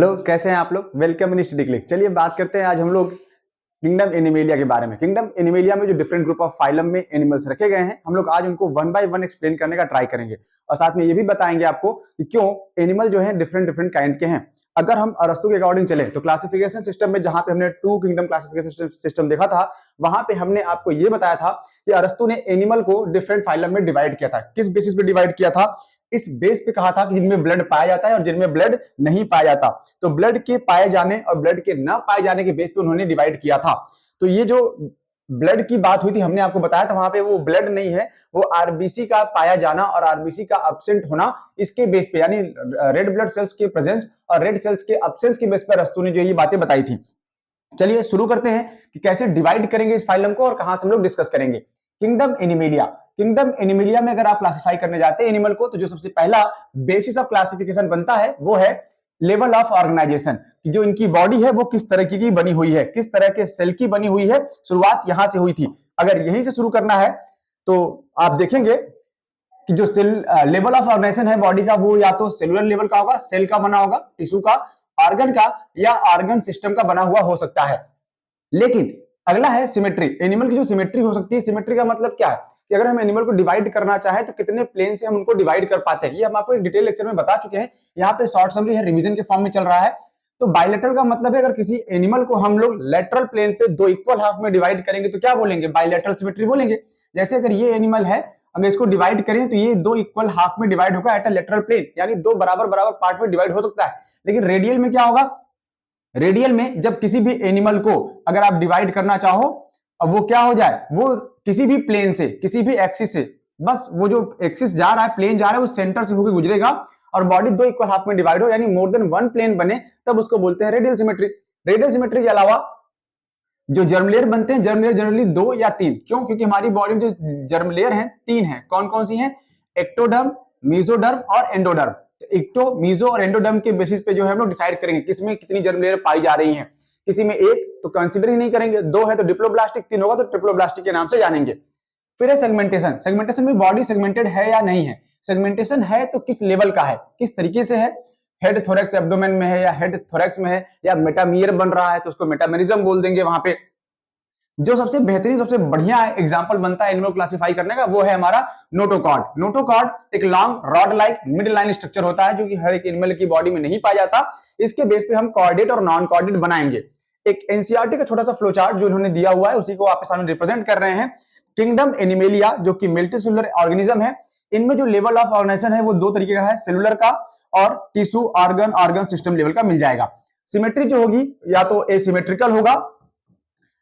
Hello, कैसे हैं आप लोग? Welcome in study click. चलिए बात करते हैं आज हम लोग किंगडम एनिमेलिया के बारे में। किंगडम एनिमेलिया में जो डिफरेंट ग्रुप ऑफ फाइलम में एनिमल्स रखे गए हैं, हम लोग आज उनको वन बाय वन एक्सप्लेन करने का ट्राई करेंगे और साथ में ये भी बताएंगे आपको कि क्यों एनिमल जो है डिफरेंट डिफरेंट काइंड के हैं। अगर हम अरस्तु के अकॉर्डिंग चले तो क्लासिफिकेशन सिस्टम में जहां पे हमने टू किंगडम क्लासिफिकेशन सिस्टम देखा था, वहां पे हमने आपको ये बताया था कि अरस्तु ने एनिमल को डिफरेंट फाइलम में डिवाइड किया था। किस बेसिस पे डिवाइड किया था? इस बेस पे कहा था कि जिनमें ब्लड पाया जाता है और जिनमें ब्लड नहीं पाया जाता। तो ब्लड के पाए जाने और ब्लड के न पाए जाने के बेस पे उन्होंने डिवाइड किया था। तो ये जो ब्लड की बात हुई थी, हमने आपको बताया था वहां पे वो ब्लड नहीं है, वो आरबीसी का पाया जाना और आरबीसी का एब्सेंट होना, इसके बेस पे यानी रेड ब्लड सेल्स के प्रेजेंस और रेड सेल्स के एब्सेंस के बेस पर अरस्तु ने जो ये बातें बताई थी। चलिए शुरू करते हैं कि कैसे डिवाइड करेंगे इस फाइलम को और कहां से हम लोग डिस्कस करेंगे। Kingdom animalia. किंगडम एनिमेलिया में अगर आप क्लासिफाई करने जाते हैं एनिमल को, तो जो सबसे पहला बेसिस ऑफ क्लासिफिकेशन बनता है वो है लेवल ऑफ ऑर्गेनाइजेशन, कि जो इनकी बॉडी है वो किस तरह की बनी हुई है, किस तरह के सेल की बनी हुई है। शुरुआत यहां से हुई थी। अगर यहीं से शुरू करना है तो आप देखेंगे कि जो सेल लेवल ऑफ ऑर्गेनाइजेशन है बॉडी का, वो या तो सेलुलर लेवल का होगा, सेल का बना होगा, टिश्यू का, ऑर्गन का, या ऑर्गन सिस्टम का बना हुआ हो सकता है। लेकिन अगला है सिमेट्री। एनिमल की जो सिमेट्री हो सकती है, सिमेट्री का मतलब क्या है कि अगर हम एनिमल को डिवाइड करना चाहे तो कितने प्लेन से हम उनको डिवाइड कर पाते हैं, ये हम आपको एक डिटेल लेक्चर में बता चुके हैं। यहाँ पे शॉर्ट समरी है, रिवीजन के फॉर्म में चल रहा है। तो बायलेटरल का मतलब है अगर किसी एनिमल को हम लोग लेटरल प्लेन पे दो इक्वल हाफ में डिवाइड करेंगे तो क्या बोलेंगे? बायलेटरल सिमेट्री बोलेंगे। जैसे अगर ये एनिमल है, अगर इसको डिवाइड करें तो ये दो इक्वल हाफ में डिवाइड होगा एट अ लेटरल प्लेन, यानी दो बराबर बराबर पार्ट में डिवाइड हो सकता है। लेकिन रेडियल में क्या होगा? रेडियल में जब किसी भी एनिमल को अगर आप डिवाइड करना चाहो, अब वो क्या हो जाए, वो किसी भी प्लेन से, किसी भी एक्सिस से, बस वो जो एक्सिस जा रहा है, प्लेन जा रहा है, वो सेंटर से होकर गुजरेगा और बॉडी दो इक्वल हाफ में डिवाइड हो, यानी मोर देन वन प्लेन बने, तब उसको बोलते हैं रेडियल सिमेट्री। रेडियल सिमेट्री के अलावा जो जर्म लेयर बनते हैं, जर्म लेयर जनरली दो या तीन, क्यों? क्योंकि हमारी बॉडी में जो जर्म लेयर है तीन है। कौन कौन सी है? एक्टोडर्म, मेसोडर्म और एंडोडर्म। एक्टो, मीजो और एंडोडर्म के बेसिस पे जो है हम लोग डिसाइड करेंगे किसमें कितनी जर्म लेयर पाई जा रही है। किसी में एक तो कंसीडर ही नहीं करेंगे, दो है तो डिप्लोब्लास्टिक, तीन होगा तो ट्रिप्लोब्लास्टिक के नाम से जानेंगे। फिर है सेगमेंटेशन। सेगमेंटेशन में बॉडी सेगमेंटेड है या नहीं है। सेगमेंटेशन है तो किस लेवल का है, किस तरीके से है, हेड थोरैक्स एब्डोमेन में है या हेड थोरैक्स में है या मेटामियर बन रहा है तो उसको मेटामेरिज्म बोल देंगे। वहां पे जो सबसे बेहतरीन, सबसे बढ़िया एग्जांपल बनता है एनिमल क्लासिफाई करने का, वो है हमारा नोटोकॉर्ड। नोटोकॉर्ड एक long rod like mid line structure होता है जो कि हर एक एनिमल की बॉडी में नहीं पाया जाता। इसके बेस पे हम कॉर्डेट और नॉन कॉर्डेट बनाएंगे। एक एनसीईआरटी का छोटा सा फ्लोचार्ट जो इन्होंने दिया हुआ है उसी को आपके सामने रिप्रेजेंट कर रहे हैं। किंगडम एनिमेलिया जो कि मल्टीसेलुलर ऑर्गेनिज्म है, इनमें जो लेवल ऑफ ऑर्गेनाइजेशन है वो दो तरीके का है, सेलुलर का और tissue organ organ system level का मिल जाएगा। सिमेट्री जो होगी या तो एसिमेट्रिकल होगा,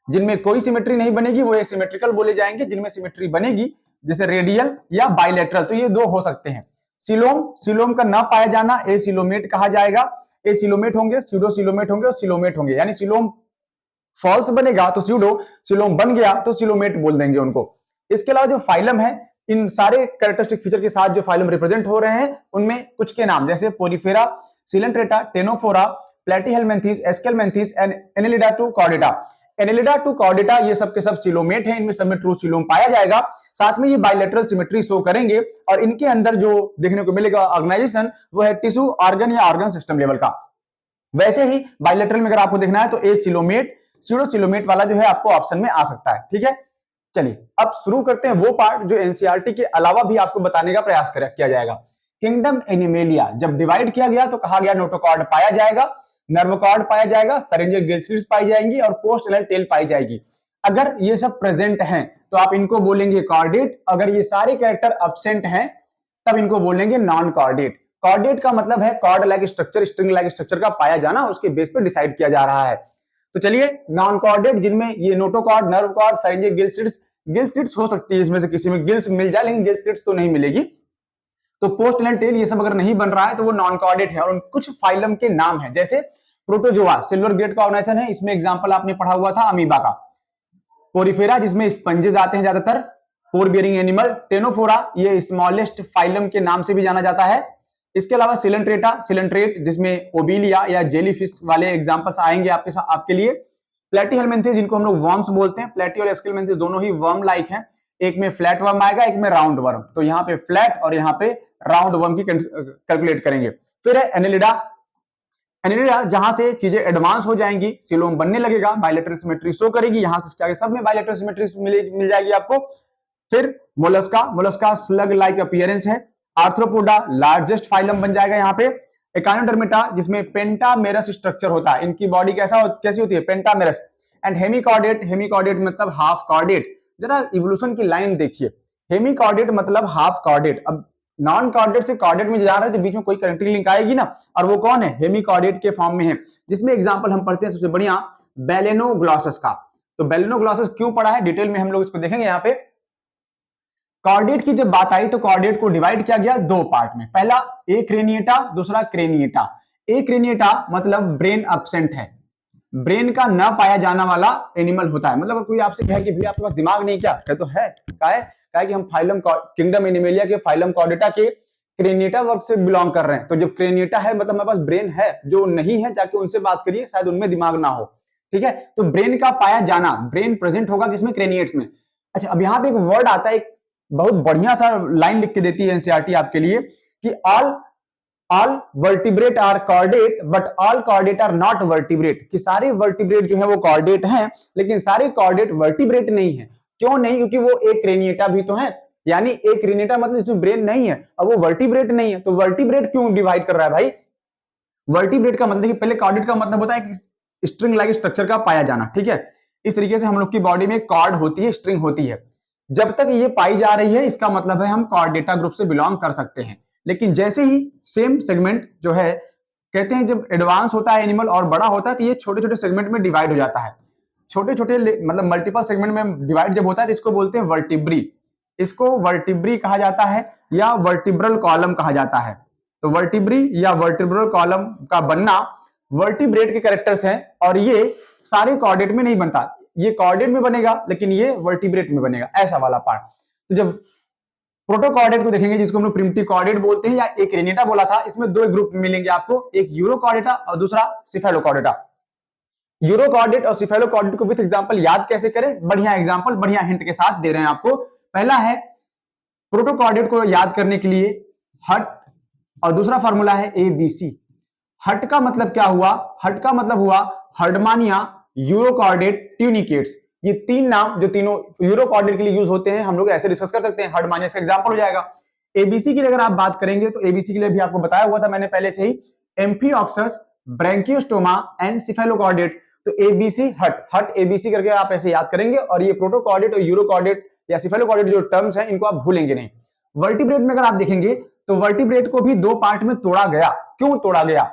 जिनमें कोई सिमेट्री नहीं बनेगी वो एसिमेट्रिकल बोले जाएंगे। जिनमें सिमेट्री बनेगी जैसे रेडियल या बाइलेटरल, तो ये दो हो सकते हैं। सिलोम, सिलोम का ना पाया जाना एसिलोमेट कहा जाएगा। एसिलोमेट होंगे, स्यूडो सिलोमेट होंगे और सिलोमेट होंगे, यानी सिलोम फॉल्स बनेगा तो स्यूडो, सिलोम बन गया तो सिलोमेट बोल देंगे उनको। इसके अलावा जो फाइलम है, इन सारे कैरेक्टरिस्टिक फीचर के साथ जो फाइलम रिप्रेजेंट हो रहे हैं उनमें कुछ के नाम जैसे Porifera, Coelenterata, Ctenophora, Platyhelminthes, Aschelminthes and Annelida to Chordata. Annelida to Chordata ये सब के सब सिलोमेट हैं, इनमें सब में ट्रू सिलोम पाया जाएगा। साथ में ये बायलेटरल सिमेट्री शो करेंगे और इनके अंदर जो देखने को मिलेगा ऑर्गेनाइजेशन वो है टिश्यू ऑर्गन या ऑर्गन सिस्टम लेवल का। वैसे ही बायलेटरल में अगर आपको देखना है तो ए सिलोमेट, स्यूडो सिलोमेट वाला जो है आपको ऑप्शन में आ सकता है। ठीक है, चलिए अब शुरू करते हैं वो पार्ट जो एनसीईआरटी के अलावा भी आपको बताने का प्रयास किया जाएगा। किंगडम एनिमेलिया जब डिवाइड किया गया तो कहा गया नोटोकॉर्ड पाया जाएगा, नर्वकॉर्ड पाया जाएगा, फेरेंजियल गिल स्लिट्स पाई जाएंगी और पोस्ट एनल टेल पाई जाएगी। अगर ये सब प्रेजेंट हैं तो आप इनको बोलेंगे कॉर्डेट। अगर ये सारे कैरेक्टर अब्सेंट हैं तब इनको बोलेंगे नॉन कॉर्डेट। कॉर्डेट का मतलब है chord like structure, string like structure का पाया जाना, उसके बेस पर डिसाइड किया जा रहा है। तो चलिए नॉन कॉर्डेट जिनमें ये notochord, nerve cord, pharyngeal gill slits, gill slits हो सकती है इसमें से किसी में गिल्स मिल जाए लेकिन गिल स्लिट्स तो नहीं मिलेगी। तो पोस्ट एनल टेल ये सब अगर नहीं बन रहा है तो वो नॉन कॉर्डेट है। और कुछ फाइलम के नाम है जैसे प्रोटोजोआ, सिल्वर ग्रेड का ऑर्गेनाइजेशन है, इसमें एग्जांपल आपने पढ़ा हुआ था अमीबा का। पोरीफेरा जिसमें स्पंजेस आते हैं ज्यादातर, पोर बियरिंग एनिमल। टेनोफोरा ये स्मॉलेस्ट फाइलम के नाम से भी जाना जाता है। इसके अलावा सिलेंट्रेटा, सिलेंट्रेट जिसमें ओबिलिया या जेलीफिश वाले एग्जांपल्स आएंगे आपके लिए। प्लेटीहेलमिन्थीज जिनको हम लोग वर्म्स बोलते हैं, प्लेटी और एस्केलमिन्थीज दोनों ही वर्म लाइक हैं। एक में फ्लैट वर्म आएगा, एक में राउंड वर्म, तो यहाँ पे फ्लैट और यहाँ पे राउंड वर्म की कैलकुलेट करेंगे। फिर है एनेलिडा। एनीमिया जहां से चीजें एडवांस हो जाएंगी, सीलोम बनने लगेगा, बायलेटरल सिमेट्री शो करेगी, यहां से आगे सब में बायलेटरल सिमेट्री मिल जाएगी आपको। फिर Mollusca, Mollusca slug like appearance है। आर्थ्रोपोडा लार्जेस्ट फाइलम बन जाएगा यहाँ पे। एकाइनोडर्मिटा जिसमें पेंटामेरस स्ट्रक्चर होता है, इनकी बॉडी कैसी होती है, पेंटामेरस। एंड हेमिकॉर्डेट, हेमिकॉर्डेट मतलब हाफ कॉर्डेट। जरा इवोल्यूशन की लाइन देखिए, हेमिकॉर्डेट मतलब हाफ कॉर्डेट। अब नॉन कॉर्डेट से कॉर्डेट में जा रहा है तो बीच में कोई कनेक्टिंग लिंक आएगी ना, और वो कौन है, हेमिकॉर्डेट के फॉर्म में है। जिसमें एग्जांपल हम पढ़ते हैं सबसे बढ़िया बेलेनोग्लॉसस का। तो बेलेनोग्लॉसस क्यों पढ़ा है डिटेल में हम लोग इसको देखेंगे यहाँ पे। कॉर्डेट की जब बात आई तो कॉर्डेट को डिवाइड किया गया दो पार्ट में, पहला ए क्रेनिएटा, दूसरा क्रेनिएटा। ए क्रेनिएटा मतलब ब्रेन एब्सेंट है, ब्रेन का न पाया जाना वाला एनिमल होता है। मतलब कोई आपसे कहे कि भैया आपके पास दिमाग नहीं क्या, तो है का है कि हम फाइलम किंगडम एनिमेलिया के फाइलम कॉर्डेटा के क्रेनिएटा वर्ग से बिलोंग कर रहे हैं। तो जब क्रेनिएटा है मतलब हमारे पास ब्रेन है, जो नहीं है जाके उनसे बात करिए, शायद उनमें दिमाग ना हो। ठीक है, तो ब्रेन का पाया जाना, ब्रेन प्रेजेंट होगा किसमें, क्रेनिएट्स में। अच्छा, अब यहाँ पे एक वर्ड आता है, एक बहुत बढ़िया सा लाइन लिख के देती है एनसीईआरटी आपके लिए कि all vertebrate are chordate but all chordate are not vertebrate, कि सारे वर्टिब्रेट जो है वो कॉर्डेट हैं लेकिन सारे कॉर्डेट वर्टिब्रेट नहीं है। क्यों नहीं, क्योंकि वो एक क्रेनिएटा भी तो है, यानी एक क्रेनिएटा मतलब इसमें ब्रेन नहीं है, अब वो वर्टिब्रेट नहीं है। तो वर्टिब्रेट क्यों डिवाइड कर रहा है भाई, वर्टिब्रेट का मतलब कि पहले कॉर्डेट का मतलब होता है कि स्ट्रिंग लाइक स्ट्रक्चर का पाया जाना। ठीक है, इस तरीके से हम लोग की बॉडी में कॉर्ड होती है, स्ट्रिंग होती है। जब तक ये पाई जा रही है इसका मतलब है हम कॉर्डेटा ग्रुप से बिलोंग कर सकते हैं। लेकिन जैसे ही सेम सेगमेंट जो है, कहते हैं जब एडवांस होता है एनिमल और बड़ा होता है तो ये छोटे छोटे सेगमेंट में डिवाइड हो जाता है। छोटे छोटे मतलब मल्टीपल सेगमेंट में डिवाइड जब होता है तो इसको बोलते हैं वर्टिब्री। इसको वर्टिब्री कहा जाता है या वर्टिब्रल कॉलम कहा जाता है। तो वर्टिब्री या वर्टिब्रल कॉलम का बनना वर्टिब्रेट के कैरेक्टर्स हैं, और ये सारे कॉर्डेट में नहीं बनता, ये कॉर्डेट में बनेगा लेकिन ये वर्टिब्रेट में बनेगा, ऐसा वाला पार्ट। तो जब प्रोटोकॉर्डेट को देखेंगे जिसको हम लोग प्रिमिटिव कॉर्डेट बोलते हैं या एक क्रेनिएटा बोला था, इसमें दो ग्रुप मिलेंगे आपको, एक यूरोकॉर्डेटा और दूसरा सिफेलोकॉर्डेटा। यूरोकॉर्डेट और सिफेलोकॉर्डेट को विद एग्जांपल याद कैसे करें, बढ़िया एग्जांपल बढ़िया हिंट के साथ दे रहे हैं आपको। पहला है प्रोटोकॉर्डेट को याद करने के लिए हट, और दूसरा फॉर्मूला है एबीसी। हट का मतलब क्या हुआ, हट का मतलब हुआ हर्डमानिया, यूरोकॉर्डेट, ट्यूनिकेट्स। ये तीन नाम जो तीनों यूरोकॉर्डेट के लिए यूज होते हैं, हम लोग ऐसे डिस्कस कर सकते हैं। हर्डमानिया का एग्जांपल हो जाएगा। एबीसी के लिए अगर आप बात करेंगे तो एबीसी के लिए भी आपको बताया हुआ था मैंने पहले से ही, एम्फिऑक्सस, ब्रैंकियोस्टोमा एंड सिफेलोकॉर्डेट। तो एबीसी हट, हट एबीसी करके आप ऐसे याद करेंगे, और ये प्रोटोकॉर्डेट और यूरोकॉर्डेट या सिफेलोकॉर्डेट जो टर्म्स हैं इनको आप भूलेंगे नहीं। वर्टिब्रेट में अगर आप देखेंगे तो वर्टिब्रेट को भी दो पार्ट में तोड़ा गया। क्यों तोड़ा गया,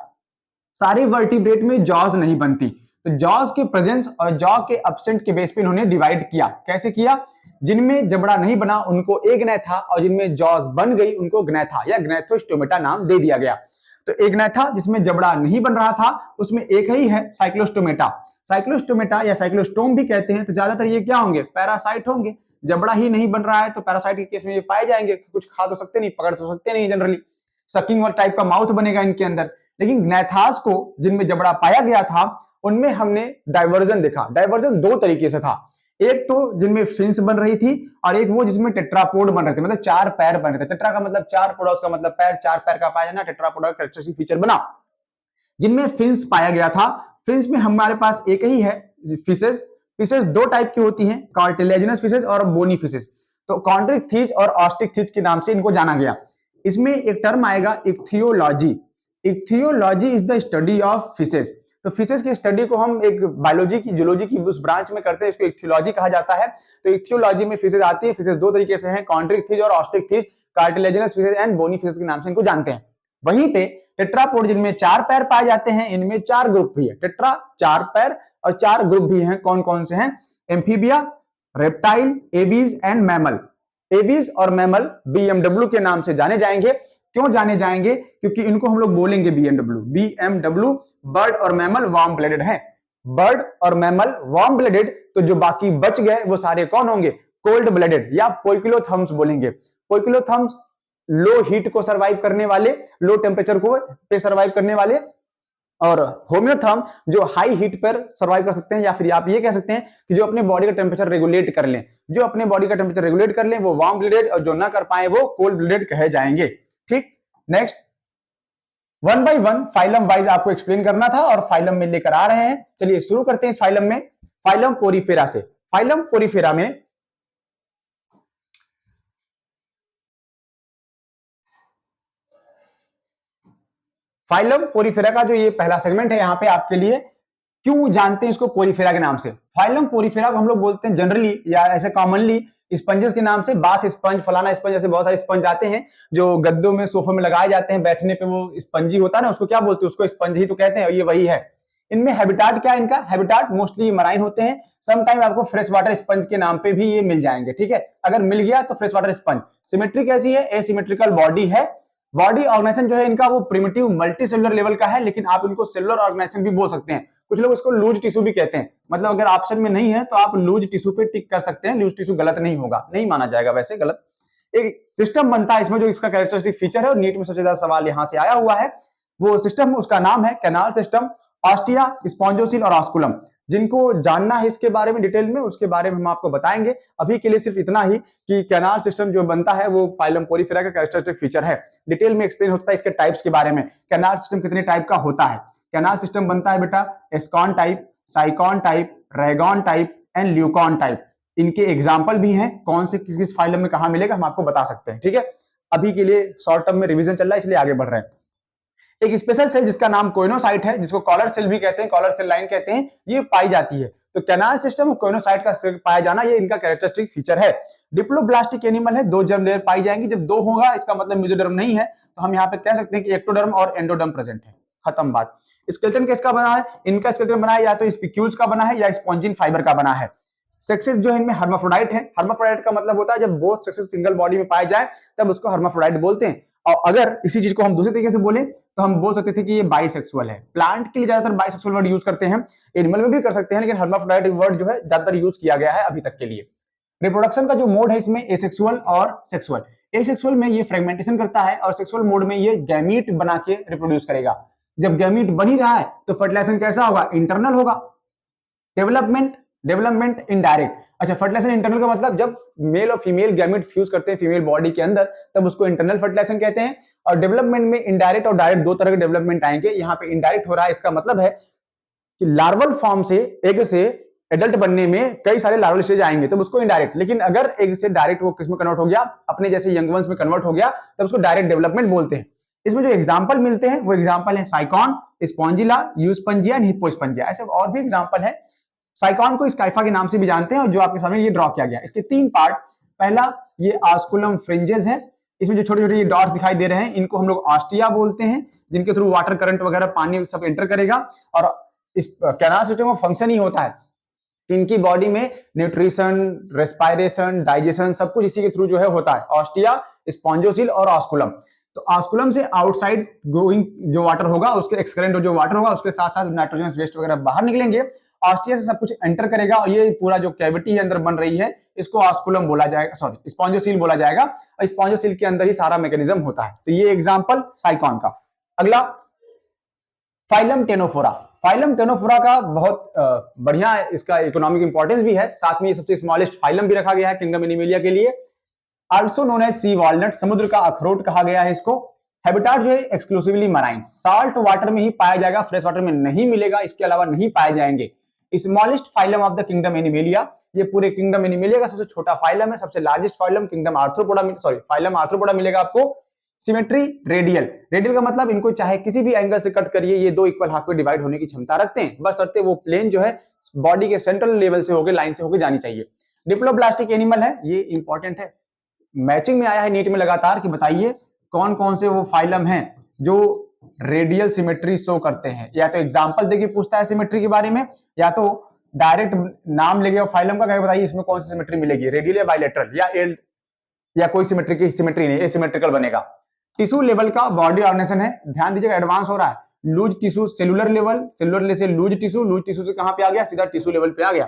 सारे वर्टिब्रेट में जॉज नहीं बनती, तो जॉज के प्रेजेंस और जॉ के एब्सेंट के बेस पे इन्होंने डिवाइड किया। कैसे किया, जिनमें जबड़ा नहीं बना उनको एग्नैथा, और जिनमें जॉज बन गई उनको ग्नैथा या ग्नैथोस्टोमेटा नाम दे दिया गया। तो एग्नैथा जिसमें जबड़ा नहीं बन रहा था उसमें एक ही है साइक्लोस्टोमेटा। साइक्लोस्टोमेटा या साइक्लोस्टोम भी कहते हैं। तो ज्यादातर ये क्या होंगे, पैरासाइट होंगे। जबड़ा ही नहीं बन रहा है तो पैरासाइट के केस में ये पाए जाएंगे, कुछ खा तो सकते नहीं, पकड़ तो सकते नहीं, जनरली सकिंग वाला टाइप का माउथ बनेगा इनके अंदर। लेकिन ग्नैथास को जिनमें जबड़ा पाया गया था उनमें हमने डाइवर्जन देखा। डाइवर्जन दो तरीके से था, एक तो जिनमें फिन्स बन रही थी और एक वो जिसमें टेट्रापोड बन रहे थे, मतलब चार पैर बन रहे थे। टेट्रा का मतलब चार, पोडोस का मतलब पैर, चार पैर का पाया जाना, टेट्रापोडा का कैरेक्टरिस्टिक फीचर बना। जिनमें फिन्स पाया गया था, फिन्स में हमारे पास एक ही है फिशेस। फिशेस दो टाइप की होती हैं, कार्टिलेजिनस फिशेस और बोनी फिशेस। तो कॉन्ड्रिक थीज और ऑस्टिक थीज के नाम से इनको जाना गया। इसमें एक टर्म आएगा ichthyology. Ichthyology is the study of fishes. तो फिशेस की स्टडी को हम एक बायोलॉजी की, जूलॉजी की उस ब्रांच में करते हैं, इसको इक्थियोलॉजी कहा जाता है। तो इक्थियोलॉजी में फिशेस आती है। फिशेस दो तरीके से हैं, कॉन्ड्रिक थीज और Osteichthyes, cartilaginous fishes and bony fishes के नाम से इनको जानते हैं। वहीं पे टेट्रापोड जिनमें चार पैर पाए जाते हैं, इनमें चार ग्रुप भी है। टेट्रा चार पैर और चार ग्रुप भी हैं। कौन कौन से हैं, amphibia, reptile, aves and mammal. Aves और मैमल बीएमडब्ल्यू के नाम से जाने जाएंगे। क्यों जाने जाएंगे, क्योंकि इनको हम लोग बोलेंगे बीएमडब्ल्यू। बीएमडब्ल्यू बर्ड और मैमल वार्म ब्लडेड है। बर्ड और मैमल वार्म ब्लडेड, तो जो बाकी बच गए वो सारे कौन होंगे, कोल्ड ब्लडेड या पोइकिलोथर्म्स बोलेंगे। पोइकिलोथर्म्स लो हीट को सर्वाइव करने वाले, लो टेम्परेचर को पे सर्वाइव करने वाले, और होम्योथर्म जो हाई हीट पर सर्वाइव कर सकते हैं, या फिर आप ये कह सकते हैं कि जो अपने बॉडी का टेम्परेचर रेगुलेट कर लें। जो अपने बॉडी का टेम्परेचर रेगुलेट कर लें वो वार्म ब्लडेड, और जो ना कर पाए वो कोल्ड ब्लडेड कहे जाएंगे। ठीक, next one by one phylum wise आपको एक्सप्लेन करना था और फाइलम में लेकर आ रहे हैं। चलिए शुरू करते हैं इस फाइलम में, फाइलम पोरीफेरा से। फाइलम पोरीफेरा में फाइलम पोरीफेरा का जो ये पहला सेगमेंट है, यहां पे आपके लिए क्यों जानते हैं इसको पोरीफेरा के नाम से। फाइलम पोरीफेरा को हम लोग बोलते हैं जनरली या ऐसे कॉमनली स्पंजेस के नाम से, बाथ स्पंज, फलाना स्पंज, ऐसे बहुत सारे स्पंज आते हैं जो गद्दों में सोफे में लगाए जाते हैं, बैठने पे वो स्पंजी होता है ना, उसको क्या बोलते हैं, उसको स्पंज ही तो कहते हैं, और ये वही है। इनमें हैबिटाट क्या है, इनका हैबिटाट मोस्टली मराइन होते हैं। सम टाइम आपको फ्रेश वाटर स्पंज के नाम पे भी ये मिल जाएंगे, ठीक है, अगर मिल गया तो फ्रेश वाटर स्पंज। सिमेट्री कैसी है, एसिमेट्रिकल बॉडी है। बॉडी ऑर्गेनाइजेशन जो है इनका वो प्रिमिटिव मल्टी सेलुलर लेवल का है, लेकिन आप इनको सेलुलर ऑर्गेनाइजेशन भी बोल सकते हैं। कुछ लोग इसको लूज टिश्यू भी कहते हैं, मतलब अगर ऑप्शन में नहीं है तो आप लूज टिश्यू पे टिक कर सकते हैं। लूज टिश्यू गलत नहीं होगा, नहीं माना जाएगा वैसे गलत। एक सिस्टम बनता है इसमें जो इसका कैरेक्टरिस्टिक फीचर है, और नीट में सबसे ज्यादा सवाल यहां से आया हुआ है, वो सिस्टम उसका नाम है कैनाल सिस्टम, ऑस्टिया, स्पॉन्जोसील और ऑस्कुलम। जिनको जानना है इसके बारे में डिटेल में, उसके बारे में हम आपको बताएंगे। अभी के लिए सिर्फ इतना ही कि कैनाल सिस्टम जो बनता है वो फाइलम पोरीफेरा का कैरेक्टरिस्टिक फीचर है। डिटेल में एक्सप्लेन होता है इसके टाइप्स के बारे में, कैनाल सिस्टम कितने टाइप का होता है। कैनाल सिस्टम बनता है बेटा ascon type, sycon type, rhagon type and leucon type. इनके एग्जाम्पल भी हैं, कौन से किस फाइलम में कहां मिलेगा हम आपको बता सकते हैं, ठीक है। अभी के लिए शॉर्ट टर्म में रिवीजन चल रहा है, इसलिए आगे बढ़ रहे हैं। एक स्पेशल सेल जिसका नाम कोइनोसाइट है, जिसको कॉलर सेल भी कहते हैं, कॉलर सेल लाइन कहते हैं, ये पाई जाती है। तो कैनाल सिस्टम और कोइनोसाइट का पाया जाना ये इनका कैरेक्टरिस्टिक फीचर है। डिप्लोब्लास्टिक एनिमल है, दो जर्म लेयर पाई जाएंगी। जब दो होगा इसका मतलब मेसोडर्म नहीं है, तो हम यहाँ पे कह सकते हैं कि एक्टोडर्म और एंडोडर्म प्रेजेंट है, खत्म बात। स्केलेटन किसका बना है, इनका स्केलेटन बना है या तो स्पिक्यूल्स का बना है या स्पॉन्जिन फाइबर का बना है। सेक्सेस जो है इनमें हर्माफ्रोडाइट है। हर्माफ्रोडाइट का मतलब होता है जब बोथ सेक्सेस सिंगल बॉडी में पाए जाए तब उसको हर्माफ्रोडाइट बोलते हैं। और अगर इसी चीज को हम दूसरे तरीके से बोले तो हम बोल सकते थे कि ये बाइसेक्सुअल है। प्लांट के लिए ज्यादातर बाइसेक्सुअल वर्ड यूज करते हैं, एनिमल में भी कर सकते हैं, लेकिन हर्माफ्रोडाइट वर्ड जो है ज्यादातर यूज किया गया है अभी तक के लिए। रिप्रोडक्शन का जो मोड है इसमें एसेक्सुअल और सेक्सुअल। एसेक्सुअल में ये फ्रेगमेंटेशन करता है और सेक्सुअल मोड में ये गैमीट बना के रिप्रोड्यूस करेगा। जब गैमीट बन ही रहा है तो फर्टिलाइजेशन कैसा होगा, इंटरनल होगा। Development indirect. अच्छा, फर्टिलाइजेशन इंटरनल का मतलब जब मेल और फीमेल गैमेट फ्यूज करते हैं फीमेल बॉडी के अंदर तब उसको इंटरनल फर्टिलाइजेशन कहते हैं। और डेवलपमेंट में इनडायरेक्ट और डायरेक्ट दो तरह के डेवलपमेंट आएंगे। यहाँ पे इनडायरेक्ट हो रहा है, इसका मतलब है कि लार्वल फॉर्म से एग से एडल्ट बनने में कई सारे लार्वल स्टेज आएंगे तब उसको इनडायरेक्ट। लेकिन अगर एग से डायरेक्ट वो किस में कन्वर्ट हो गया, अपने जैसे यंग वंस में कन्वर्ट हो गया, तब उसको डायरेक्ट डेवलपमेंट बोलते हैं। इसमें जो एग्जाम्पल मिलते हैं वो एग्जाम्पल है साइकॉन, स्पॉन्जिला, यूस्पंजिया, हिप्पोस्पंजिया, ऐसे और भी एग्जाम्पल है। साइकॉन को स्काइफा के नाम से भी जानते हैं और जो आपके सामने ये ड्रॉ किया गया। इसके तीन पार्ट, पहला ये ऑस्कुलम फ्रिंजेस है, इसमें जो छोटे छोटे डॉट्स दिखाई दे रहे हैं इनको हम लोग ऑस्टिया बोलते हैं, जिनके थ्रू वाटर करंट वगैरह पानी सब एंटर करेगा। और इस कैनाल सिस्टम का फंक्शन ही होता है इनकी बॉडी में न्यूट्रिशन, रेस्पायरेशन, डाइजेशन सब कुछ इसी के थ्रू जो है होता है, ऑस्टिया, स्पॉन्जोसिल और ऑस्कुलम। तो ऑस्कुलम से आउटसाइड गोइंग जो वाटर होगा, उसके एक्सक्रेंट जो वाटर होगा उसके साथ साथ नाइट्रोजन वेस्ट वगैरह बाहर निकलेंगे। ऑस्टिया से सब कुछ एंटर करेगा और ये पूरा जो कैविटी है अंदर बन रही है इसको ऑस्कुलम बोला जाएगा, सॉरी स्पॉन्जोसील बोला जाएगा। और स्पॉन्जोसील के अंदर ही सारा मैकेनिज्म होता है। तो ये एग्जांपल साइकॉन का। अगला फाइलम टेनोफोरा। फाइलम टेनोफोरा का बहुत बढ़िया इसका इकोनॉमिक इंपॉर्टेंस भी है, साथ में ये सबसे स्मॉलेस्ट फाइलम भी रखा गया है किंगडम एनिमेलिया के लिए। Also known as sea walnut, समुद्र का अखरोट कहा गया है इसको। हैबिटाट जो है एक्सक्लूसिवली मराइन, साल्ट वाटर में ही पाया जाएगा, फ्रेश वाटर में नहीं मिलेगा, इसके अलावा नहीं पाए जाएंगे। Smallest phylum of the kingdom animalia, ये पूरे किंगडम एनिमेलिया का सबसे छोटा फाइलम है। सबसे largest phylum kingdom arthropoda, sorry phylum arthropoda मिलेगा आपको। सिमेट्री रेडियल, रेडियल का मतलब इनको चाहे किसी भी एंगल से कट करिए ये दो इक्वल हाफ में डिवाइड होने की क्षमता रखते हैं, बस शर्ते वो प्लेन जो है बॉडी के सेंट्रल लेवल से होकर लाइन से होकर जानी चाहिए। डिप्लोब्लास्टिक एनिमल है, ये इंपॉर्टेंट है, मैचिंग में आया है नीट में लगातार कि बताइए कौन कौन से वो फाइलम हैं जो रेडियल सिमेट्री शो करते हैं। या तो एग्जांपल देके पूछता है सिमेट्री के बारे में, या तो डायरेक्ट नाम लेके फाइलम का, बताइए इसमें कौन सी सिमेट्री मिलेगी, रेडियल या बायलैटरल या कोई सिमेट्री की सिमेट्री नहीं, एसिमेट्रिकल बनेगा। टिश्यू लेवल का बॉडी ऑर्गेनाइजेशन है, ध्यान दीजिएगा एडवांस हो रहा है। Loose tissue cellular level, cellular से लूज टिश्यू से कहां पे आ गया, सीधा टिश्यू लेवल पे आ गया।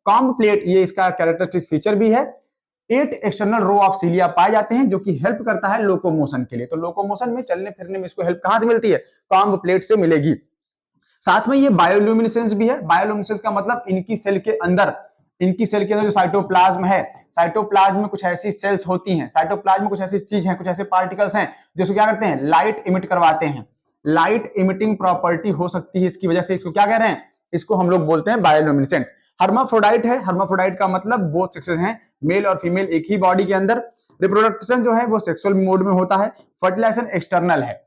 कॉम्ब प्लेट, ये इसका कैरेक्टरिस्टिक फीचर भी है। 8 एक्सटर्नल रो ऑफ सीलिया पाए जाते हैं जो कि हेल्प करता है लोकोमोशन के लिए। तो लोकोमोशन में, चलने फिरने में इसको हेल्प कहां से मिलती है, कॉम्ब प्लेट से मिलेगी। साथ में ये बायोल्यूमिनेसेंस भी है। बायोल्यूमिनेसेंस का मतलब इनकी सेल के अंदर जो साइटोप्लाज्म है, साइटोप्लाज्म में कुछ ऐसी सेल्स होती हैं, साइटोप्लाज्म में कुछ ऐसी चीज है, कुछ ऐसे पार्टिकल्स हैं जो क्या करते हैं, लाइट इमिट करवाते हैं। लाइट इमिटिंग प्रॉपर्टी हो सकती है, इसकी वजह से इसको क्या कह रहे हैं, इसको हम लोग बोलते हैं बायोल्यूमिनेसेंट। हर्माफ्रोडाइट है, हर्माफ्रोडाइट का मतलब बोथ सेक्सेस हैं, मेल और फीमेल एक ही बॉडी के अंदर। रिप्रोडक्शन जो है वो सेक्सुअल मोड में होता है। फर्टिलाइजेशन एक्सटर्नल है।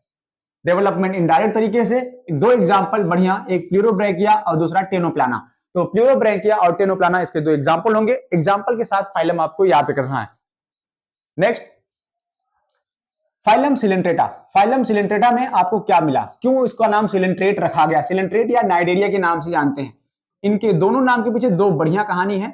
डेवलपमेंट इनडायरेक्ट तरीके से। दो एग्जांपल बढ़िया, एक प्लूरोब्रैकिया और दूसरा टेनोप्लाना। तो प्लूरोब्रैकिया और टेनोप्लाना इसके दो एग्जांपल होंगे, एग्जांपल के साथ फाइलम आपको याद करना है। Next, phylum Coelenterata. Phylum Coelenterata में आपको क्या मिला, क्यों इसका नाम सिलेंट्रेट रखा गया, सिलेंट्रेट या नाइडेरिया के नाम से जानते हैं। इनके दोनों नाम के पीछे दो बढ़िया कहानी है।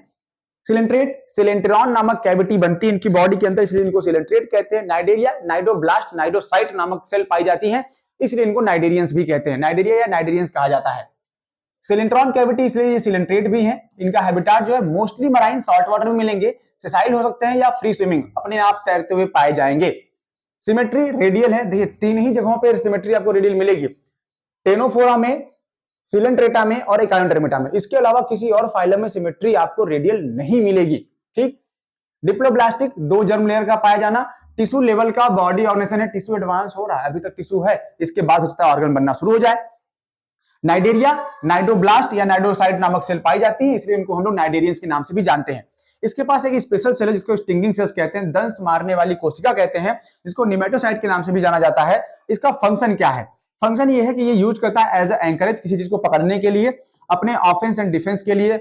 सिलेंट्रेट, सिलेंट्रॉन नामक कैविटी बनती है इनकी बॉडी के अंदर, इसलिए इनको सिलेंट्रेट कहते हैं। नाइडेरिया, नाइडोब्लास्ट, नाइडोसाइट नामक सेल पाई जाती है, इसलिए इनको नाइडेरियंस भी कहते हैं, नाइडेरिया या नाइडेरियंस कहा जाता है। सिलेंट्रॉन कैविटी इसलिए ये सिलेंट्रेट भी है। इनका हैबिटाट जो है मोस्टली मराइन सॉल्ट वाटर में मिलेंगे, सेसाइल हो सकते हैं या फ्री स्विमिंग, अपने आप तैरते हुए पाए जाएंगे। सिमेट्री रेडियल है, देखिए तीन ही जगहों पे सिमेट्री आपको रेडियल मिलेगी, टेनोफोरा में, सिलेंट्रेटा में और एकायोंड्रेमेटा में। इसके अलावा किसी और फाइलम में सिमेट्री आपको रेडियल नहीं मिलेगी। ठीक। डिप्लोब्लास्टिक, दो जर्म लेयर का पाया जाना, टिश्यू लेवल का बॉडी ऑर्गेनाइजेशन है, टिश्यू एडवांस हो रहा है, अभी तक टिश्यू है, इसके बाद हो सकता है ऑर्गन बनना शुरू हो जाए। नाइडेरिया, नाइडोब्लास्ट या नाइडोसाइट नामक सेल पाई जाती है, इसलिए इनको हम लोग नाइडेरियंस के नाम से भी जानते हैं। इसके पास एक स्पेशल सेल है जिसको स्टिंगिंग सेल्स कहते हैं, दंश मारने वाली कोशिका कहते हैं, जिसको निमेटोसाइट के नाम से भी जाना जाता है। इसका फंक्शन क्या है, फंक्शन ये है कि ये यूज करता है एज एंकरेज, किसी चीज को पकड़ने के लिए, अपने ऑफेंस एंड डिफेंस के लिए,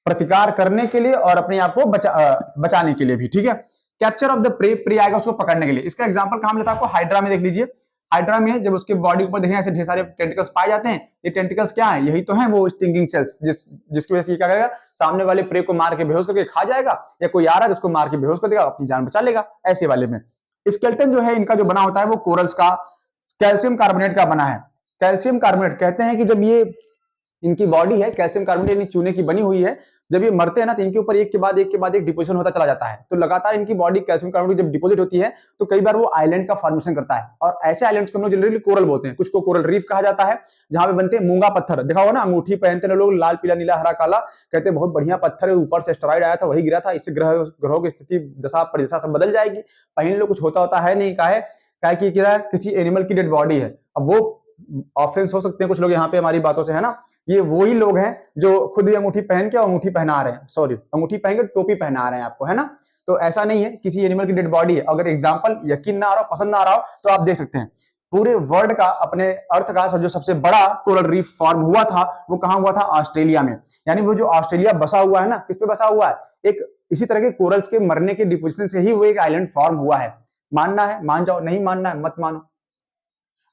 प्रतिकार करने के लिए और अपने आप को बचाने के लिए भी। ठीक है। Capture of the prey, prey आएगा उसको पकड़ने के लिए। इसका एग्जांपल कहां मिलता है आपको, हाइड्रा में देख लीजिए। हाइड्रा में जब उसके बॉडी ऊपर देखें ऐसे ढेर सारे टेंटिकल्स पाए जाते हैं, ये टेंटिकल्स क्या है, यही तो है वो स्टिंगिंग सेल्स, जिसकी वजह से क्या करेगा, सामने वाले प्रे को मार के बेहोश करके खा जाएगा, या कोई आ रहा है तो उसको मार के बेहोश कर देगा, अपनी जान बचा लेगा, ऐसे वाले में। स्केलेटन जो है इनका जो बना होता है वो कोरल्स का कैल्शियम कार्बोनेट का बना है। कैल्शियम कार्बोनेट कहते हैं कि जब ये इनकी बॉडी है कैल्शियम कार्बोनेट यानी चूने की बनी हुई है, जब ये मरते हैं ना तो इनके ऊपर एक के बाद एक डिपोजिशन होता चला जाता है। तो लगातार इनकी बॉडी कैल्शियम कार्बोनेट जब डिपोजिट होती है तो कई बार वो आइलैंड का फॉर्मेशन करता है, और ऐसे आइलैंड्स को हम लोग जनरली कोरल बोलते हैं, कुछ को कोरल रीफ कहा जाता है, जहां पे बनते हैं मूंगा पत्थर। देखा होगा ना, अंगूठी पहनते हैं लोग, लाल पीला नीला हरा काला, कहते हैं बहुत बढ़िया पत्थर है, ऊपर से एस्टेरॉइड आया था वही गिरा था, इससे ग्रहों की स्थिति दशा परिदशा सब बदल जाएगी। पहन लो, कुछ होता है नहीं, काहे कि किसी एनिमल की डेड बॉडी है। अब वो ऑफेंस हो सकते हैं कुछ लोग यहाँ पे हमारी बातों से, है ना, ये वही लोग हैं जो खुद भी अंगूठी पहन के अंगूठी पहना रहे हैं, सॉरी अंगूठी पहन के टोपी पहना रहे हैं आपको, है ना। तो ऐसा नहीं है, किसी एनिमल की डेड बॉडी है। अगर एग्जांपल यकीन ना आ रहा हो, पसंद ना आ रहा हो, तो आप देख सकते हैं पूरे वर्ल्ड का, अपने अर्थ का जो सबसे बड़ा कोरल रीफ फॉर्म हुआ था वो कहां हुआ था, ऑस्ट्रेलिया में। यानी वो जो ऑस्ट्रेलिया बसा हुआ है ना, किस पे बसा हुआ है, एक इसी तरह के कोरल्स के मरने के डिपोजिशन से ही वो एक आइलैंड फॉर्म हुआ है। मानना है मान जाओ, नहीं मानना है मत मानो।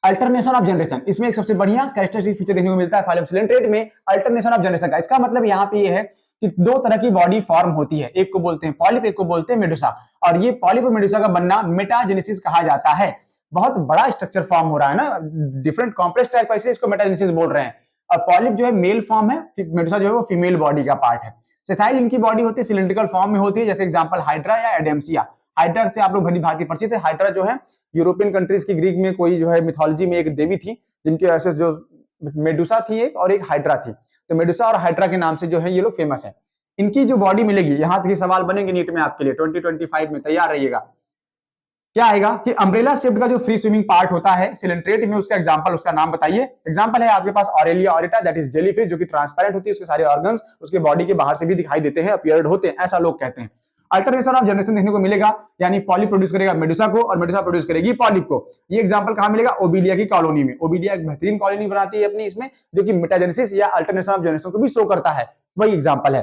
अल्टरनेशन ऑफ जनरेशन, इसमें एक सबसे बढ़िया कैरेक्टरिस्टिक फीचर देखने को मिलता है फाइलम सिलेंट्रेट में, अल्टरनेशन ऑफ जनरेशन का। इसका मतलब यहाँ पे ये है कि दो तरह की बॉडी फॉर्म होती है, एक को बोलते हैं पॉलिप, एक को बोलते हैं मेडुसा, और ये पॉलिप और मेडुसा का बनना मेटाजेनेसिस कहा जाता है। बहुत बड़ा स्ट्रक्चर फॉर्म हो रहा है ना, डिफरेंट कॉम्प्लेक्स टाइप का, इसलिए इसको मेटाजेनेसिस बोल रहे हैं। और पॉलिप जो है मेल फॉर्म है, मेडुसा जो है वो फीमेल बॉडी का पार्ट है। सेसाइल इनकी बॉडी होती है, सिलिंड्रिकल फॉर्म में होती है, जैसे एग्जांपल हाइड्रा या एडेम्सिया। हाइड्रा से आप लोग भली भांति परिचित है। हाइड्रा जो है यूरोपियन कंट्रीज की, ग्रीक में कोई जो है मिथोलॉजी में एक देवी थी, जिनके ऐसे जो मेडुसा थी एक और एक हाइड्रा थी, तो मेडुसा और हाइड्रा के नाम से जो है ये लोग फेमस है। इनकी जो बॉडी मिलेगी, यहां तक सवाल बनेंगे नीट में आपके लिए 2025 में, तैयार रहिएगा। क्या आएगा कि अम्ब्रेला शेप्ड का जो फ्री स्विमिंग पार्ट होता है सिलेंट्रेट में, उसका एग्जांपल, उसका नाम बताइए। एग्जांपल है आपके पास ऑरेलिया ऑरिटा, दैट इज जेलीफिश, जो कि ट्रांसपेरेंट होती है, उसके सारे ऑर्गन्स उसके बॉडी के बाहर से भी दिखाई देते हैं, अपीयर्ड होते हैं, ऐसा लोग कहते हैं। अल्टरनेशन ऑफ जनरेशन देखने को मिलेगा, यानी पॉलिप प्रोड्यूस करेगा मेडुसा को और मेडुसा प्रोड्यूस करेगी पॉलिप को। ये एग्जांपल कहां मिलेगा, ओबिलिया की कॉलोनी में। ओबिलिया एक बेहतरीन कॉलोनी बनाती है अपनी इसमें, जो कि मेटाजेनेसिस या अल्टरनेशन ऑफ जनरेशन को भी शो करता है, वही एग्जांपल है।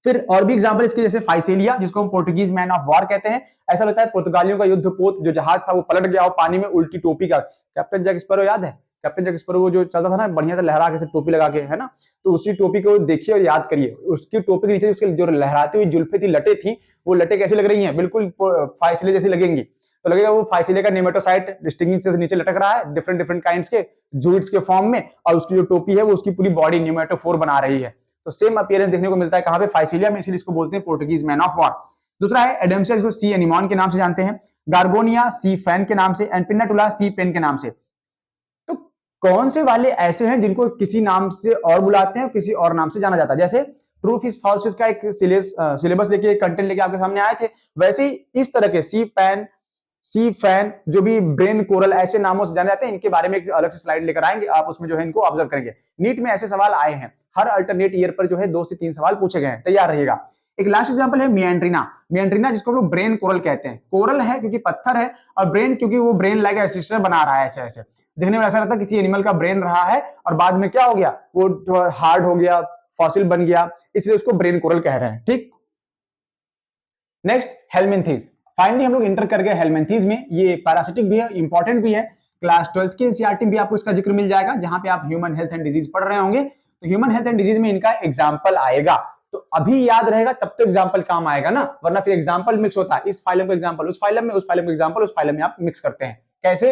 फिर और भी एग्जांपल इसके, जैसे फाइसेलिया, जिसको हम पोर्टुगीज मैन ऑफ वॉर कहते हैं। ऐसा लगता है पुर्तगालियों का युद्धपोत, जो जहाज था वो पलट गया हो पानी में, उल्टी टोपी का, कैप्टन जैक स्पैरो याद है, कैप्टन जैक स्पैरो वो जो चलता था ना बढ़िया से लहरा के, टोपी लगा के, है ना, तो उसी टोपी को देखिए और याद करिए, उसकी टोपी के नीचे उसके जो लहराती हुई जुल्फे थी, लटे थी, वो लटे कैसी लग रही हैं, बिल्कुल फाइसेलिया जैसी लगेंगी। तो लगेगा वो फाइसेलिया का नेमेटोसाइट स्टिंगिंग से नीचे लटक रहा है, डिफरेंट डिफरेंट काइंड्स के जूइट्स के फॉर्म में, और उसकी जो टोपी है वो उसकी पूरी बॉडी न्यूमेटोफोर बना रही है। तो सेम अपीयरेंस देखने को मिलता है कहां पे, फाइसेलिया में, इसलिए इसको बोलते हैं पोर्टुगीज मैन ऑफ वॉर। दूसरा है एडेम्सिया, जिसको सी एनिमॉन के नाम से जानते हैं, गार्गोनिया सी फैन के नाम से, एंड पिन्नाटुला सी पेन के नाम से। तो कौन से वाले ऐसे हैं जिनको किसी नाम से और बुलाते हैं, किसी और नाम से जाना जाता है, जैसे ट्रू फिश फॉल्स फिश का एक सिलेबस लेके कंटेंट लेके आपके सामने आए थे, वैसे ही इस तरह के सी पैन, सी फैन, जो भी ब्रेन कोरल, ऐसे नामों से जाने जाते हैं। इनके बारे में एक अलग से स्लाइड लेकर आएंगे, आप उसमें जो है इनको ऑब्जर्व करेंगे। नीट में ऐसे सवाल आए हैं, हर अल्टरनेट ईयर पर जो है 2 से 3 सवाल पूछे गए हैं, तैयार रहिएगा। एक लास्ट एग्जांपल है मियांड्रीना। मियांड्रीना जिसको हम लोग ब्रेन कोरल कहते हैं, कोरल है क्योंकि पत्थर है, और ब्रेन क्योंकि वो ब्रेन लाइक स्ट्रक्चर बना रहा है, ऐसे ऐसे देखने में ऐसा लगता है किसी एनिमल का ब्रेन रहा है, और बाद में क्या हो गया, वो हार्ड हो गया, फॉसिल बन गया, इसलिए उसको ब्रेन कोरल कह रहे हैं। ठीक, नेक्स्ट हेलमिंथीज। फाइनली हम लोग इंटर कर गए हेलमिंथीज में। ये पैरासिटिक भी है, इंपॉर्टेंट भी है। क्लास 12 की एनसीईआरटी में भी आपको इसका जिक्र मिल जाएगा, जहां पे आप ह्यूमन हेल्थ एंड डिजीज पढ़ रहे होंगे, तो ह्यूमन हेल्थ एंड डिजीज में इनका एग्जाम्पल आएगा। तो अभी याद रहेगा तब तो एग्जाम्पल काम आएगा ना, वरना फिर एग्जाम्पल मिक्स होता है, इस फाइलम का एग्जाम्पल उस फाइलम में, उस फाइलम का एग्जाम्पल उस फाइलम में आप मिक्स करते हैं। कैसे?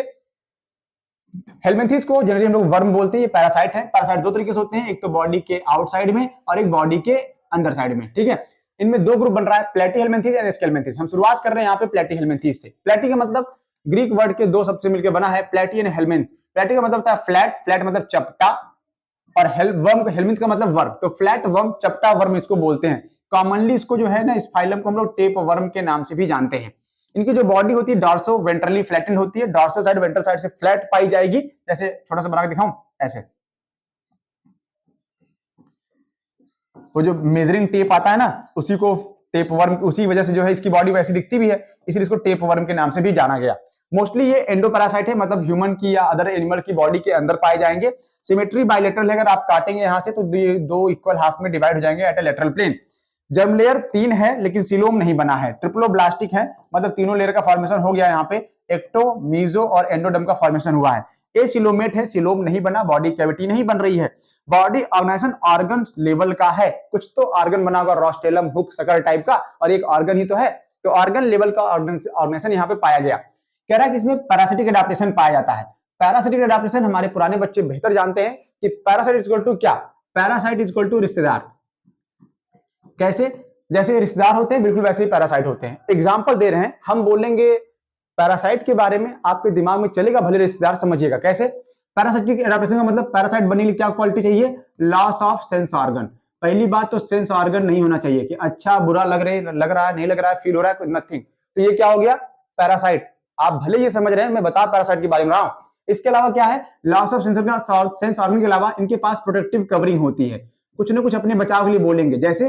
हेलमिंथीज को जनरली हम लोग वर्म बोलते हैं, ये पैरासाइट है। पैरासाइट दो तरीके से होते हैं, एक तो बॉडी के आउटसाइड में और एक बॉडी के अंदर साइड में। ठीक है, इनमें दो ग्रुप बन रहा है, प्लेटीहेलमिंथीज एंड स्केलमिंथीज। हम शुरुआत कर रहे हैं यहाँ पे प्लेटीहेलमिंथीज से। प्लेटी का मतलब ग्रीक वर्ड के दो शब्द से मिलकर बना है, प्लेटी एंड हेलमिंथ। प्लेटी का मतलब होता है फ्लैट, फ्लैट मतलब चपटा, और वर्म, हेलमिंथ का मतलब वर्म। तो फ्लैट वर्म, चपटा वर्म इसको बोलते हैं। कॉमनली इसको जो है ना, इस फाइलम को हम लोग टेप वर्म के नाम से भी जानते हैं। इनकी जो बॉडी होती है डॉर्सो वेंट्रली फ्लैटेंड होती है, डॉर्सल साइड वेंट्रल साइड से फ्लैट पाई जाएगी। जैसे छोटा सा बना के दिखाऊं, ऐसे वो जो मेजरिंग टेप आता है ना, उसी को टेप वर्म, उसी वजह से जो है इसकी बॉडी वैसी दिखती भी है, इसलिए इसको टेप वर्म के नाम से भी जाना गया। मोस्टली ये एंडोपैरासाइट है, मतलब ह्यूमन की या अदर एनिमल की बॉडी के अंदर पाए जाएंगे। सिमेट्री बाइलेटरल है, अगर आप काटेंगे यहां से तो दो इक्वल हाफ में डिवाइड हो जाएंगे एट ए लेटरल प्लेन। जर्म लेयर 3 है लेकिन सिलोम नहीं बना है, ट्रिप्लोब्लास्टिक है, मतलब तीनों लेयर का फॉर्मेशन हो गया। यहाँ पे एक्टो, मीजो और एंडोडर्म का फॉर्मेशन हुआ है। एसिलोमेट है, सिलोम नहीं बना, बॉडी कैविटी नहीं बन रही है। बॉडी ऑर्गेनाइजेशन ऑर्गन लेवल का है, कुछ तो ऑर्गन बना होगा, रोस्टेलम, हुक, सकर टाइप का, और एक ऑर्गन ही तो है, तो ऑर्गन लेवल का ऑर्गेनाइजेशन यहाँ पे पाया गया। कह रहा है कि इसमें पैरासिटिक एडाप्टेशन पाया जाता है। पैरासिटिक एडाप्टेशन हमारे पुराने बच्चे बेहतर जानते हैं कि पैरासाइट इज इक्वल टू क्या, पैरासाइट इज इक्वल टू रिश्तेदार। कैसे? जैसे रिश्तेदार होते हैं बिल्कुल वैसे ही पैरासाइट होते हैं। एग्जाम्पल दे रहे हैं, हम बोलेंगे पैरासाइट के बारे में, आपके दिमाग में चलेगा, भले रिश्तेदार समझिएगा। कैसे? पैरासाइटिक एडाप्टेशन का मतलब पैरासाइट बनने के लिए क्या क्वालिटी चाहिए, लॉस ऑफ सेंस ऑर्गन। पहली बात तो सेंस ऑर्गन नहीं होना चाहिए कि अच्छा बुरा लग रहा है, नहीं लग रहा है, फील हो रहा है, नथिंग। तो ये क्या हो गया, पैरासाइट। आप भले ये समझ रहे हैं, मैं बता पैरासाइट के बारे में रहा हूं। इसके अलावा क्या है, लॉस ऑफ सेंस ऑर्गन के अलावा इनके पास प्रोटेक्टिव कवरिंग होती है, कुछ ना कुछ अपने बचाव के लिए बोलेंगे। जैसे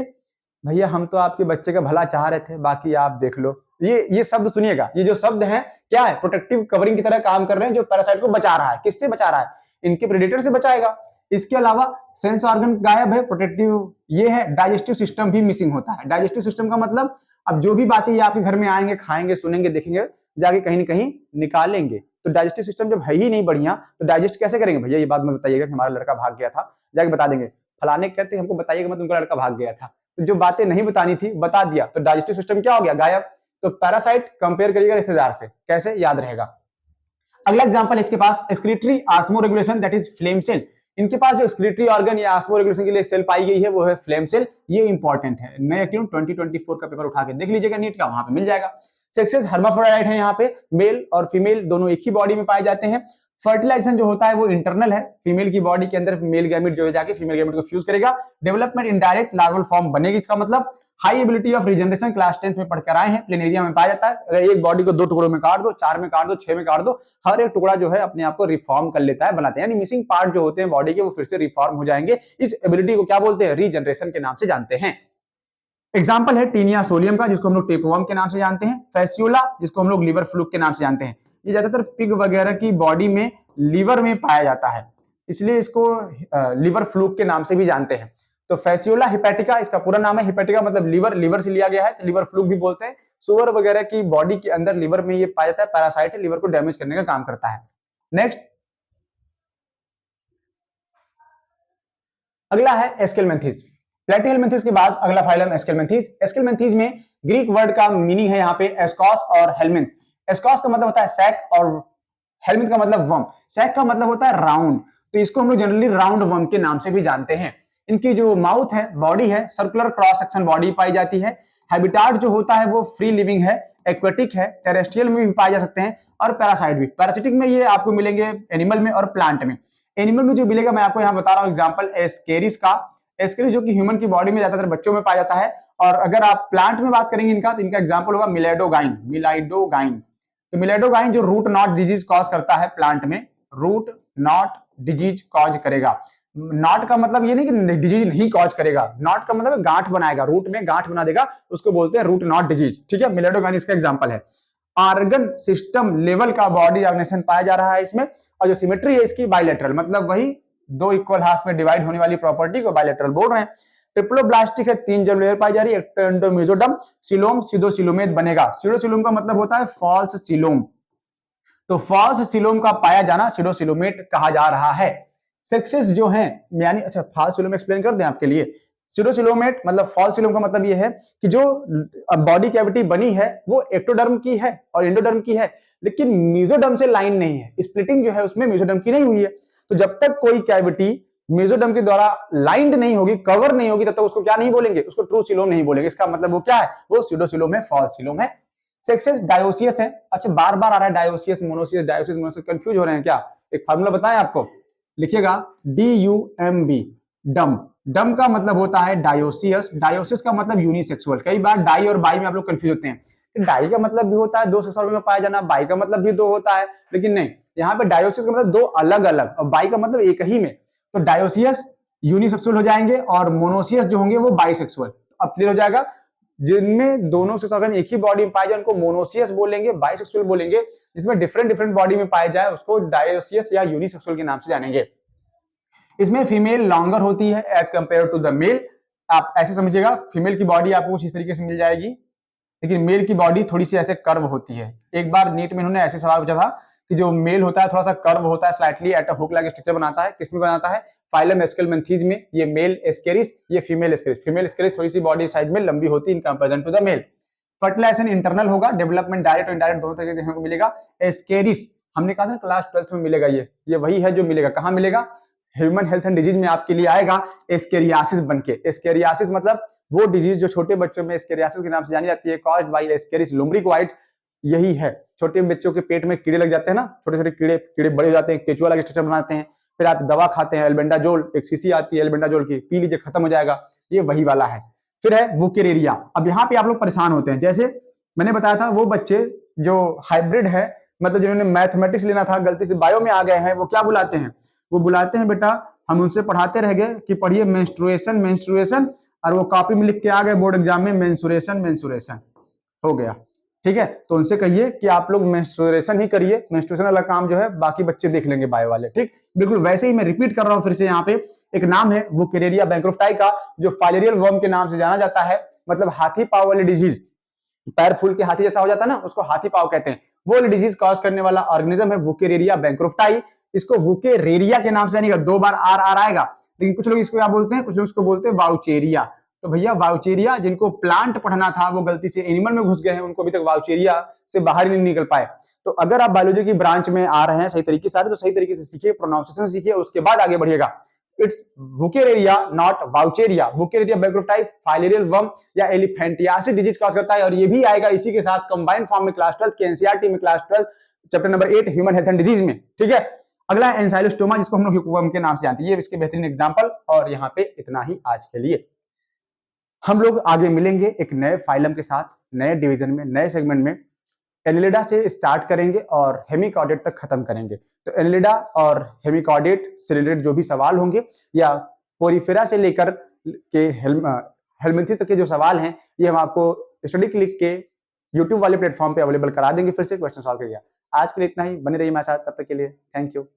भैया हम तो आपके बच्चे का भला चाह रहे थे, बाकी आप देख लो। ये शब्द सुनिएगा, ये जो शब्द है क्या है, प्रोटेक्टिव कवरिंग की तरह काम कर रहे हैं, जो पैरासाइट को बचा रहा है। किससे बचा रहा है, इनके प्रेडेटर से बचाएगा। इसके अलावा सेंस ऑर्गन गायब है, प्रोटेक्टिव ये है। डाइजेस्टिव सिस्टम भी मिसिंग होता है। डाइजेस्टिव सिस्टम का मतलब अब जो भी बातें ये आपके घर में आएंगे, खाएंगे, सुनेंगे, देखेंगे, जाके कहीं ना कहीं निकालेंगे। तो डाइजेस्टिव सिस्टम जब है ही नहीं बढ़िया, तो डाइजेस्ट कैसे करेंगे भैया, ये बात में बताइएगा कि हमारा लड़का भाग गया था, जाके बता देंगे फलाने कहते हमको बताइएगा मत, उनका लड़का भाग गया था। तो जो बातें नहीं बतानी थी बता दिया, तो डाइजेस्टिव सिस्टम क्या हो गया, गायब। तो पैरासाइट कंपेयर करिएगा रिश्तेदार से, कैसे याद रहेगा। अगला एग्जांपल इसके पास excretory osmoregulation, that is flame cell. इनके पास जो एक्सक्रीटरी ऑर्गन या ऑस्मो रेगुलेशन के लिए सेल पाई गई है वो है फ्लेम सेल। ये इंपॉर्टेंट है, नया क्यों 2024 का पेपर उठा के देख लीजिएगा नीट का, वहां पे मिल जाएगा। सेक्सेस हर्माफ्रोडाइट है, यहाँ पे मेल और फीमेल दोनों एक ही बॉडी में पाए जाते हैं। फर्टिलाइजेशन जो होता है वो इंटरनल है, फीमेल की बॉडी के अंदर मेल गैमेट जो है जाके फीमेल गैमेट को फ्यूज करेगा। डेवलपमेंट इनडायरेक्ट लार्वल फॉर्म बनेगी, इसका मतलब high ability of regeneration, class 10th में पढ़कर आए हैं, प्लेनेरिया में पाया जाता है। अगर एक बॉडी को 2 टुकड़ों में काट दो, 4 में काट दो, 6 में काट दो, हर एक टुकड़ा जो है अपने आप को रिफॉर्म कर लेता है, बनाते हैं, यानी मिसिंग पार्ट जो होते हैं बॉडी के वो फिर से रिफॉर्म हो जाएंगे। इस एबिलिटी को क्या बोलते हैं, रीजनरेशन के नाम से जानते हैं। एग्जाम्पल है टीनिया सोलियम का, जिसको हम लोग टेपवर्म के नाम से जानते हैं। फैसियोला, जिसको हम लोग लीवर फ्लूक के नाम से जानते हैं। ये ज्यादातर पिग वगैरह की बॉडी में लीवर में पाया जाता है, इसलिए इसको लीवर फ्लूक के नाम से भी जानते हैं। तो फैसियोला हिपैटिका इसका पूरा नाम है, हिपैटिका मतलब लीवर, लीवर से लिया गया है, तो लीवर फ्लूक भी बोलते हैं। सुअर वगैरह की बॉडी के अंदर लीवर में ये पाया जाता है, पैरासाइट है, लीवर को डैमेज करने का काम करता है। नेक्स्ट अगला है एस्केलमेंथिस। प्लेटीहेलमिंथेस के बाद अगला फाइलम एस्केलमेंथीज। एस्केलमेंथीज में ग्रीक वर्ड का मीनिंग है यहाँ पे एस्कॉस और हेलमिंथ। एस्कॉस का मतलब होता है सैक और हेलमिंथ का मतलब वर्म। सैक का मतलब होता है राउंड, तो इसको हम लोग जनरली राउंड वर्म के नाम से भी जानते हैं। इनकी जो माउथ है, बॉडी है, सर्कुलर क्रॉस सेक्शन बॉडी पाई जाती है। हैबिटाट जो होता है वो फ्री लिविंग है, एक्वेटिक है, टेरेस्ट्रियल में भी पाए जा सकते हैं, और पैरासाइट भी। पैरासिटिक में ये आपको मिलेंगे एनिमल में और प्लांट में। एनिमल में जो मिलेगा मैं आपको यहाँ बता रहा हूँ एग्जाम्पल एस्केरिस का। एस्केरिस जो कि ह्यूमन की बॉडी में ज्यादातर बच्चों में पाया जाता है। और अगर आप प्लांट में बात करेंगे इनका, तो इनका एग्जाम्पल होगा मिलेडोगाइन, मिलाइडोगाइन। तो मिलेडोगाइन जो रूट नॉट डिजीज कॉज करता है प्लांट में, रूट नॉट डिजीज कॉज करेगा। नॉट का मतलब ये नहीं कि डिजीज नहीं कॉज करेगा, नॉट का मतलब गांठ बनाएगा, रूट में गांठ बना देगा, उसको बोलते हैं रूट नॉट डिजीज। ठीक है, मिलेडोगाइन इसका एग्जांपल है। ऑर्गन सिस्टम लेवल का बॉडी ऑर्गेनाइजेशन पाया जा रहा है इसमें, और जो सिमेट्री है इसकी बायलैटरल, मतलब वही दो इक्वल हाफ में डिवाइड होने वाली प्रॉपर्टी को बायलैटरल बोल रहे हैं। ट्रिप्लोब्लास्टिक है, 3 जर्म लेयर पाई जा रही है, एक्टोएंडोमेसोडर्म, सीलोम, सीडोसिलोमेट बनेगा। सीडोसिलोम का मतलब होता है फॉल्स सीलोम, तो फॉल्स सीलोम का पाया जाना सीडोसिलोमेट कहा जा रहा है। सेक्सेस जो हैं यानी, अच्छा फॉल्स सीलोम एक्सप्लेन कर दें आपके लिए। सीडोसिलोमेट मतलब फॉल्स सीलोम का मतलब ये है कि जो बॉडी कैविटी बनी है वो एक्टोडर्म की है और एंडोडर्म की है, लेकिन मेसोडर्म से लाइन नहीं है, स्प्लिटिंग जो है उसमें मेसोडर्म की नहीं हुई है। तो जब तक कोई कैविटी मेसोडर्म के द्वारा लाइंड नहीं होगी, कवर नहीं होगी, तब तक उसको क्या नहीं बोलेंगे, उसको ट्रू सीलोम नहीं बोलेंगे। इसका मतलब वो क्या है, वो सीडोसिलोम है, फॉल्स सीलोम है। सेक्सेस डायोसियस है, अच्छा बार बार आ रहा है dioecious monoecious, dioecious monoecious, confuse हो रहे हैं क्या? एक फार्मूला बताएं आपको, लिखिएगा DUMB, डम। डम का मतलब होता है डायोसियस, डायोसियस का मतलब यूनिसेक्सुअल। कई बार डाई और बाई में आप लोग कंफ्यूज होते हैं, डाई का मतलब भी होता है दो सेक्सुअल में पाया जाना, बाई का मतलब भी दो होता है, लेकिन नहीं, यहाँ पे डायोसियस का मतलब दो अलग अलग और बाई का मतलब एक ही में। तो डायोसियस यूनिसेक्सुअल हो जाएंगे और मोनोसियस जो होंगे वो बाइसेक्सुअल। अब क्लियर हो जाएगा, जिनमें दोनों सेक्स ऑर्गन एक ही बॉडी में पाए जाए उनको मोनोसियस बोलेंगे, बाइसेक्सुअल बोलेंगे, जिसमें डिफरेंट डिफरेंट बॉडी में पाए जाए उसको डायोसियस या यूनिसेक्सुअल के नाम से जानेंगे। इसमें फीमेल लॉन्गर होती है as compare to the male. आप ऐसे समझिएगा, फीमेल की बॉडी आपको कुछ इस तरीके से मिल जाएगी, लेकिन मेल की बॉडी थोड़ी सी ऐसे कर्व होती है। एक बार नीट में इन्होंने ऐसे सवाल पूछा था कि जो मेल होता है थोड़ा सा कर्व होता है, slightly at a hook like structure बनाता है, किसमें बनाता है, फाइलम एस्केलमेंथीज में। ये मेल एस्केरिस, ये फीमेल एस्केरिस। फीमेल एस्केरिस थोड़ी सी बॉडी साइज में लंबी होती है in comparison to the male. Fertilisation internal होगा, डेवलपमेंट डायरेक्ट और इनडायरेक्ट दोनों तरीके देखने को मिलेगा। एस्केरिस हमने कहा था क्लास 12th में मिलेगा, ये वही है जो मिलेगा। कहां मिलेगा, ह्यूमन हेल्थ एंड डिजीज में आपके लिए आएगा एस्केरियासिस बनके। एस्केरियासिस मतलब वो डिजीज जो छोटे बच्चों में एस्केरियासिस के नाम से जानी जाती है, कॉज्ड बाय एस्केरिस लुम्ब्रिकॉइड, यही है। छोटे बच्चों के पेट में कीड़े लग जाते हैं ना, छोटे छोटे कीड़े, कीड़े बड़े हो जाते हैं, केचुआ लगे स्ट्रक्चर बनाते हैं, फिर आप दवा खाते हैं एल्बेंडाजोल, एक शीशी आती है एल्बेंडाजोल की, पी लीजिए खत्म हो जाएगा, ये वही वाला है। फिर है वुकेरेरिया। अब यहाँ पे आप लोग परेशान होते हैं, जैसे मैंने बताया था वो बच्चे जो हाइब्रिड है, मतलब जिन्होंने मैथमेटिक्स लेना था गलती से बायो में आ गए हैं, वो क्या बुलाते हैं, वो बुलाते हैं बेटा, हम उनसे पढ़ाते रह गए कि पढ़िए मेंस्ट्रुएशन मेंस्ट्रुएशन, और वो कॉपी में लिख के आ गए बोर्ड एग्जाम में मेंसुरेशन मेंसुरेशन हो गया। ठीक है, तो उनसे कहिए कि आप लोग मेंस्ट्रुएशन ही करिए, मेंस्ट्रुएशन वाला काम जो है बाकी बच्चे देख लेंगे बायो वाले। ठीक, बिल्कुल वैसे ही मैं रिपीट कर रहा हूं फिर से। यहाँ पे एक नाम है वुकेरेरिया बैंक्रोफ्टाई का, जो फाइलेरियल वर्म के नाम से जाना जाता है, मतलब हाथी पाव वाली डिजीज, पैर फूल के हाथी जैसा हो जाता है ना, उसको हाथी पाव कहते हैं। वो डिजीज कॉज करने वाला ऑर्गेनिज्म है वुकेरेरिया बैंक्रोफ्टाई। इसको वुकेरेरिया के नाम से जानेगा, 2 बार आर आर आएगा, लेकिन कुछ लोग इसको क्या बोलते हैं, कुछ लोग इसको बोलते हैं वाउचेरिया। तो भैया वाउचेरिया, जिनको प्लांट पढ़ना था वो गलती से एनिमल में घुस गए हैं, उनको अभी तक वाउचेरिया से बाहर ही नहीं निकल पाए। तो अगर आप बायोलॉजी की ब्रांच में आ रहे हैं सही तरीके से, तो सही तरीके से सीखिए, प्रोनाउंसिएशन सीखिए, उसके बाद आगे बढ़िएगा। It's Wuchereria not Vaucheria. Wuchereria bancrofti filarial worm या एलिफेंटियासिस डिजीज कॉज करता है, और ये भी आएगा इसी के साथ कंबाइंड फॉर्म में क्लास 12 के एनसीईआरटी में, class 12 chapter number 8 human health and disease में। ठीक है, अगला एंजाइलोस्टोमा, जिसको हम लोग ह्यूकवर्म के नाम से जानते हैं, ये इसके बेहतरीन एग्जांपल। और यहाँ पे इतना ही आज के लिए। हम लोग आगे मिलेंगे एक नए फाइलम के साथ, नए डिवीजन में, नए सेगमेंट में। एनिलिडा से स्टार्ट करेंगे और हेमिकॉर्डेट तक खत्म करेंगे। तो एनिलिडा और हेमिकॉर्डेट से रिलेटेड जो भी सवाल होंगे, या पोरीफेरा से लेकर के हेलमिंथेस तक के जो सवाल हैं, ये हम आपको स्टडी क्लिक के यूट्यूब वाले प्लेटफॉर्म पे अवेलेबल करा देंगे। फिर से क्वेश्चन सॉल्व करिए। आज के लिए इतना ही, बने रहिए मेरे साथ, तब तक के लिए थैंक यू।